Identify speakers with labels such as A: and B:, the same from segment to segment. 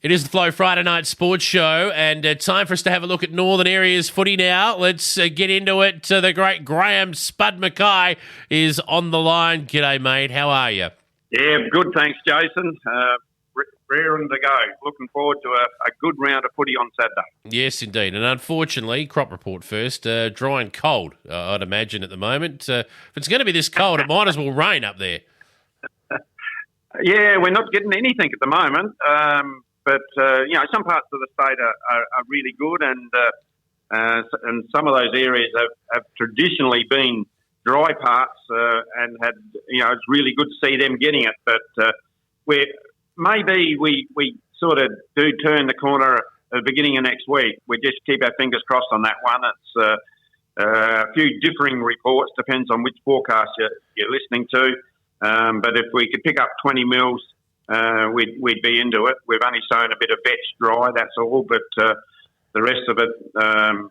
A: It is the Flow Friday Night Sports Show, and time for us to have a look at Northern Areas footy now. Let's get into it. The great Graham Spud McKay is on the line. G'day, mate. How are you?
B: Yeah, good, thanks, Jason. Raring to go. Looking forward to a good round of footy on Saturday.
A: Yes, indeed. And unfortunately, crop report first, dry and cold, I'd imagine, at the moment. If it's going to be this cold, it might as well rain up there.
B: Yeah, we're not getting anything at the moment. But some parts of the state are really good, and some of those areas have traditionally been dry parts, and had, it's really good to see them getting it. But we sort of do turn the corner at the beginning of next week. We just keep our fingers crossed on that one. It's a few differing reports, depends on which forecast you're listening to. But if we could pick up 20 mils, we'd be into it. We've only sown a bit of vetch dry, that's all. But the rest of it,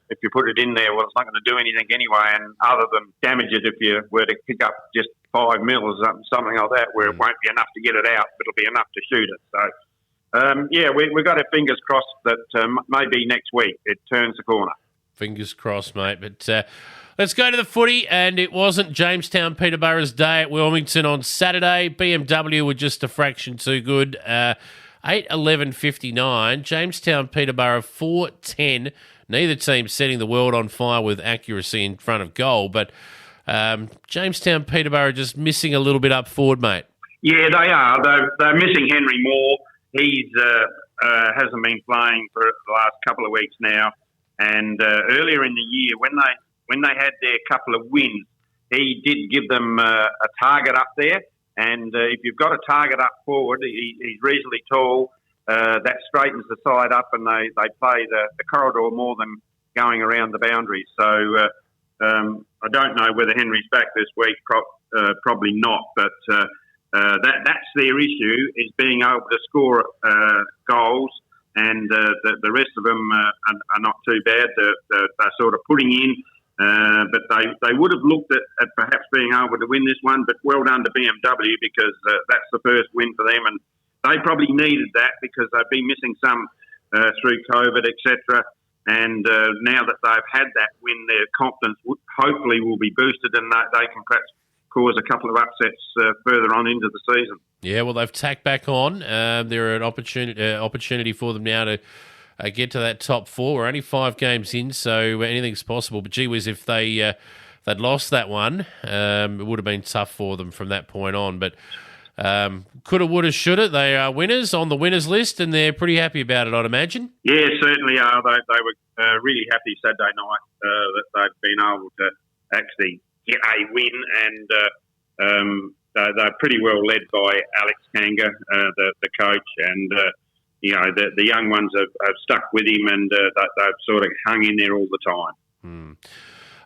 B: if you put it in there, well, it's not going to do anything anyway. And other than damage it, if you were to pick up just 5 mils or something like that, where it won't be enough to get it out, but it'll be enough to shoot it. So, we've got our fingers crossed that maybe next week it turns the corner.
A: Fingers crossed, mate. But let's go to the footy, and it wasn't Jamestown Peterborough's day at Wilmington on Saturday. BMW were just a fraction too good. 8-11-59. Jamestown Peterborough 4-10. Neither team setting the world on fire with accuracy in front of goal, but Jamestown Peterborough just missing a little bit up forward, mate.
B: Yeah, they are. They're missing Henry Moore. He's hasn't been playing for the last couple of weeks now. And earlier in the year, when they had their couple of wins, he did give them a target up there. And if you've got a target up forward, he's reasonably tall. That straightens the side up, and they play the corridor more than going around the boundaries. So I don't know whether Henry's back this week. Probably not. But that's their issue, is being able to score goals. And the rest of them are not too bad. They're sort of putting in. But they would have looked at perhaps being able to win this one, but well done to BMW, because that's the first win for them, and they probably needed that because they've been missing some through COVID, etc. And now that they've had that win, their confidence hopefully will be boosted, and they can perhaps cause a couple of upsets further on into the season. Yeah,
A: well, they've tacked back on. They're an opportunity for them now to get to that top four. We're only 5 games in, so anything's possible. But gee whiz, if they'd lost that one, it would have been tough for them from that point on. But coulda, woulda, shoulda. They are winners on the winners list, and they're pretty happy about it, I'd imagine.
B: Yeah, certainly are. They were really happy Saturday night that they'd been able to actually get a win, and they're pretty well led by Alex Kanga, the coach, and the young ones have stuck with him, and they've sort of hung in there all the time.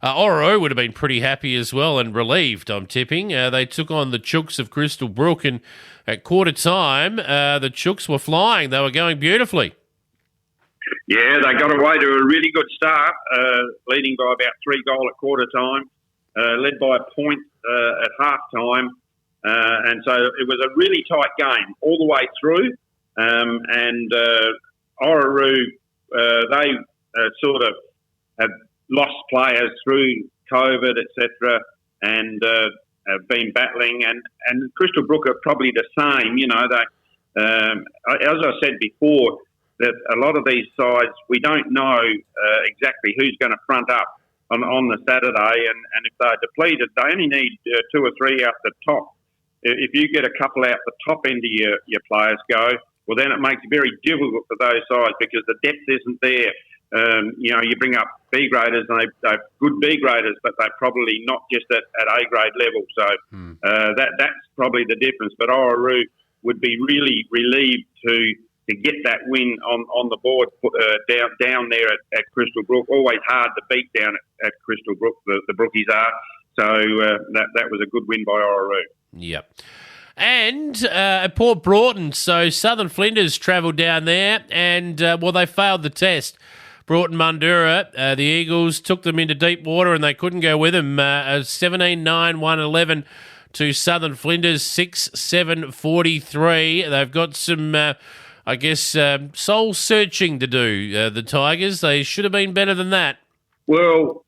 A: Ororo would have been pretty happy as well, and relieved, I'm tipping. They took on the Chooks of Crystal Brook, and at quarter time, the Chooks were flying. They were going beautifully.
B: Yeah, they got away to a really good start, leading by about 3 goals at quarter time, led by a point at half time. And so it was a really tight game all the way through. And Ororo, they sort of have lost players through COVID, etc., and have been battling. And Crystal Brook are probably the same. They, as I said before, that a lot of these sides, we don't know exactly who's going to front up on the Saturday, and if they're depleted, they only need 2 or 3 out the top. If you get a couple out the top end of your players go, well, then it makes it very difficult for those sides because the depth isn't there. You bring up B graders, and they're good B graders, but they're probably not just at A grade level. So that's probably the difference. But Ororo would be really relieved to get that win on the board down there at Crystal Brook. Always hard to beat down at Crystal Brook, the Brookies are. So that was a good win by Ororo.
A: Yep. And at Port Broughton, so Southern Flinders travelled down there, and they failed the test. Broughton Mundura, the Eagles took them into deep water, and they couldn't go with them. 17-9, 1-11 to Southern Flinders, 6-7-43. They've got some I guess, soul searching to do, the Tigers. They should have been better than that.
B: Well,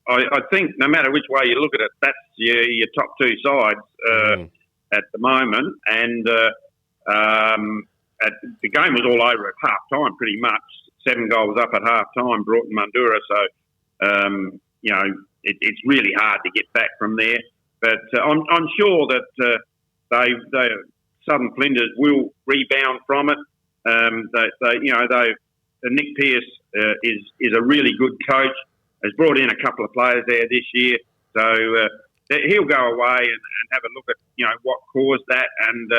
B: I think no matter which way you look at it, that's your top two sides at the moment. And the game was all over at half time pretty much. 7 goals up at half time, Brook and Mundura. So, it's really hard to get back from there. But I'm sure that Southern Flinders will rebound from it. Nick Pearce is a really good coach. Has brought in a couple of players there this year, so he'll go away and have a look at what caused that, and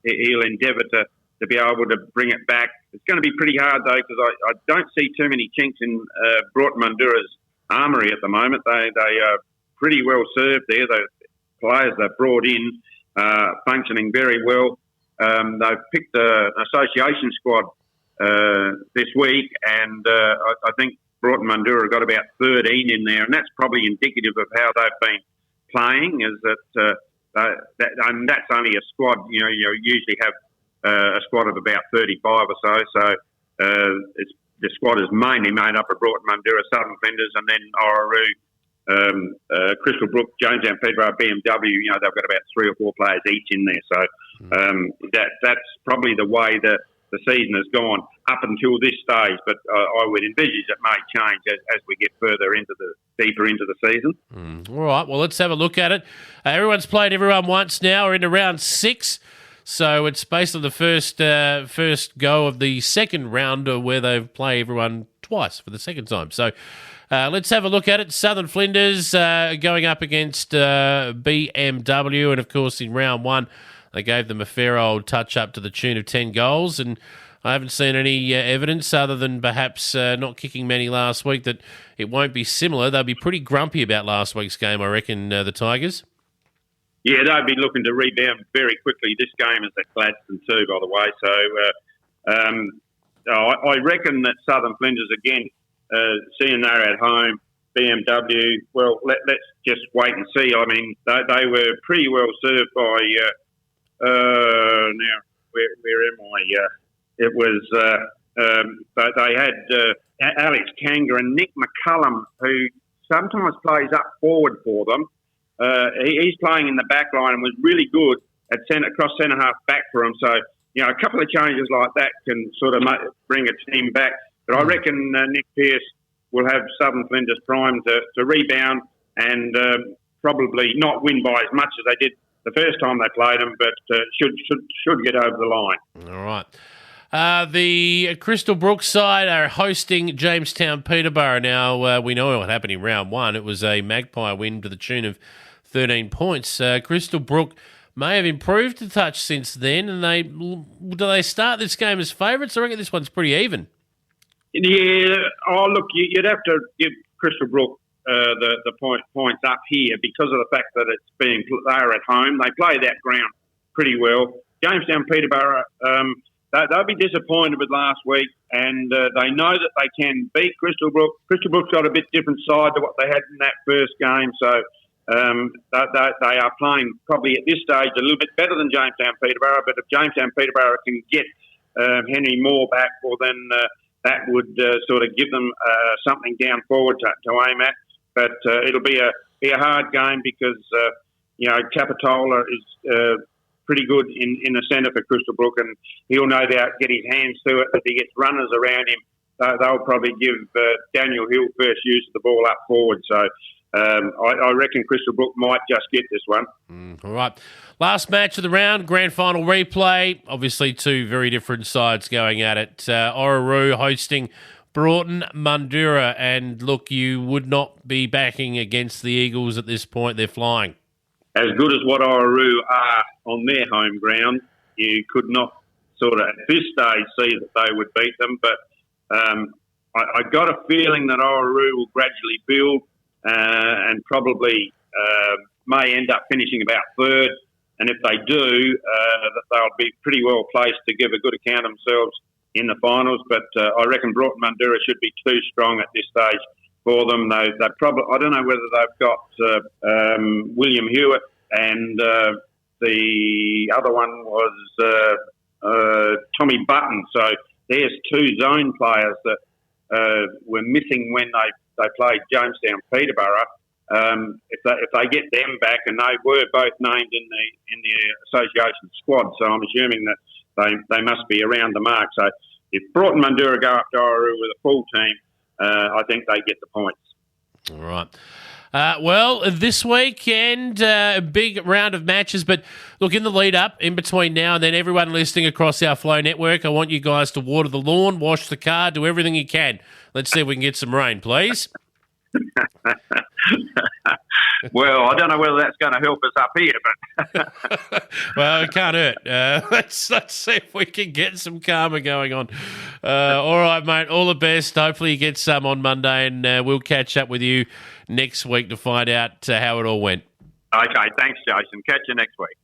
B: he'll endeavour to be able to bring it back. It's going to be pretty hard though, because I don't see too many chinks in Brook Mundura's armoury at the moment. They are pretty well served there. The players they've brought in functioning very well. They've picked an association squad this week, and I think Brook and Mundura got about 13 in there, and that's probably indicative of how they've been playing. Is that and that's only a squad. You usually have a squad of about 35 or so. So the squad is mainly made up of Brook and Mundura, Southern Flinders, and then Ororo, Crystal Brook, Jamestown, Peterborough, BMW. They've got about 3 or 4 players each in there. So that's probably the way that the season has gone up until this stage, but I would envisage it may change as we get further deeper into the season.
A: All right, well, let's have a look at it. Everyone's played everyone once now. We're into round 6, so it's basically the first go of the second round where they've played everyone twice for the second time. So let's have a look at it. Southern Flinders going up against BMW, and of course in round 1, they gave them a fair old touch-up to the tune of 10 goals, and I haven't seen any evidence other than perhaps not kicking many last week that it won't be similar. They'll be pretty grumpy about last week's game, I reckon, the Tigers.
B: Yeah, they'll be looking to rebound very quickly. This game is at Gladstone too, by the way. So I reckon that Southern Flinders, again, seeing they're at home, BMW, well, let's just wait and see. I mean, they were pretty well served by... now, where am I? It was they had Alex Kanga and Nick McCullum, who sometimes plays up forward for them. He's playing in the back line and was really good at across centre half back for them. So a couple of changes like that can sort of bring a team back. But I reckon Nick Pearce will have Southern Flinders primed to rebound and probably not win by as much as they did the first time they played them, but should get over the line.
A: All right. The Crystal Brook side are hosting Jamestown Peterborough. Now, we know what happened in round 1. It was a Magpie win to the tune of 13 points. Crystal Brook may have improved a touch since then, and do they start this game as favourites? I reckon this one's pretty even.
B: Yeah. Oh, look, you'd have to give Crystal Brook the points up here because of the fact that they're at home. They play that ground pretty well. Jamestown Peterborough, they'll be disappointed with last week, and they know that they can beat Crystal Brook. Crystal Brook's got a bit different side to what they had in that first game, so they are playing probably at this stage a little bit better than Jamestown Peterborough. But if Jamestown Peterborough can get Henry Moore back, well then that would sort of give them something down forward to aim at. But it'll be a hard game because Capitola is pretty good in the centre for Crystal Brook, and he'll no doubt get his hands to it. If he gets runners around him, they'll probably give Daniel Hill first use of the ball up forward. So I reckon Crystal Brook might just get this one.
A: All right. Last match of the round, grand final replay. Obviously, 2 very different sides going at it. Ororo hosting Broughton Mundura, and look, you would not be backing against the Eagles at this point. They're flying.
B: As good as what Ororo are on their home ground, you could not sort of at this stage see that they would beat them. But I got a feeling that Ororo will gradually build and probably may end up finishing about 3rd. And if they do, that they'll be pretty well placed to give a good account of themselves in the finals. But I reckon Broughton Mundura should be too strong at this stage for them. They probably, I don't know whether they've got William Hewitt and the other one was Tommy Button. So there's two zone players that were missing when they played Jamestown Peterborough. If they get them back, and they were both named in the association squad, so I'm assuming that they must be around the mark. So if Broughton Mandurah go up to Ororo with a full team, I think they get the points.
A: All right. Well, this weekend, a big round of matches, but look, in the lead up, in between now and then, everyone listening across our Flow network, I want you guys to water the lawn, wash the car, do everything you can. Let's see if we can get some rain, please.
B: Well, I don't know whether that's going to help us up here, but
A: well, it can't hurt. Let's see if we can get some karma going on. All right, mate. All the best. Hopefully, you get some on Monday, and we'll catch up with you next week to find out how it all went.
B: Okay, thanks, Jason. Catch you next week.